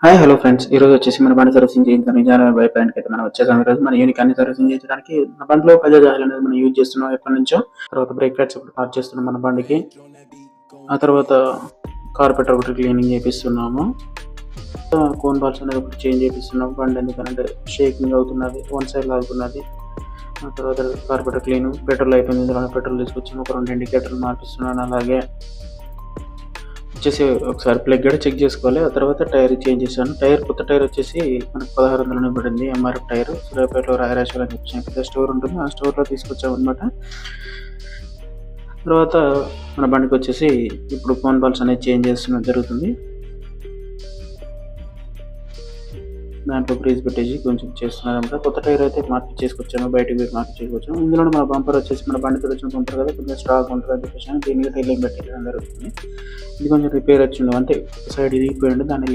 Hi hello friends. ఈరోజు వచ్చేసి మన బండి సర్వీసింగ్ చేయించడానికి నిజామాబాద్ బైపాయింట్కి అయితే మనం వచ్చేసాం. ఈరోజు మన యూనిక్ అన్ని సర్వీసింగ్ చేయించడానికి మన బండిలో బజాజ్ ఆయిల్ అనేది మనం యూజ్ చేస్తున్నాం ఎప్పటి నుంచో. తర్వాత బ్రేక్ ప్యాడ్స్ ఒకటి పార్ట్ చేస్తున్నాం మన బండికి. ఆ తర్వాత కార్పెటర్ ఒకటి క్లీనింగ్ చేపిస్తున్నాము. కోన్ బాల్స్ అనేది ఒకటి చేంజ్ చేపిస్తున్నాం. బండి ఎందుకంటే షేకింగ్ అవుతున్నది, వన్ సైడ్ లాగుతున్నది. ఆ తర్వాత కార్పెటర్ క్లీన్, పెట్రోల్ అయిపోయింది. ఇందులో పెట్రోల్ తీసుకొచ్చి ఒక 2 ఇండికేటర్లు మార్పిస్తున్నాను. అలాగే వచ్చేసి ఒకసారి ప్లగ్ కూడా చెక్ చేసుకోవాలి. ఆ తర్వాత టైర్ చేంజ్ చేశాను. కొత్త టైర్ వచ్చేసి మనకు 1600 పడింది. ఎంఆర్ఎఫ్ టైర్ సూర్యాపేటలో రాయరాశ్వరం అని చెప్పి పెద్ద స్టోర్ ఉంటుంది. ఆ స్టోర్లో తీసుకొచ్చాం అనమాట. తర్వాత మన బండికి వచ్చేసి ఇప్పుడు ఫోన్ బాల్స్ అనేది చేంజ్ చేస్తున్నది జరుగుతుంది. దాంట్లో గ్రీజ్ పెట్టేసి కొంచెం చేస్తున్నారు అనమాట. కొత్త టైర్ అయితే మార్పు చేసుకొచ్చాము, బయటకు పోయి మార్పు చేసుకొచ్చాము. ఇందులో మన బంపర్ వచ్చేసి మన బండితో వచ్చిన బంపర్ కదా, కొంచెం స్టాక్ ఉంటుంది అని చెప్పేసి దీనికి టైలింగ్ పెట్టేయడం జరుగుతుంది. ఇది కొంచెం రిపేర్ వచ్చిండు, అంటే సైడ్ ఇరిగిపోయిండు, దాన్ని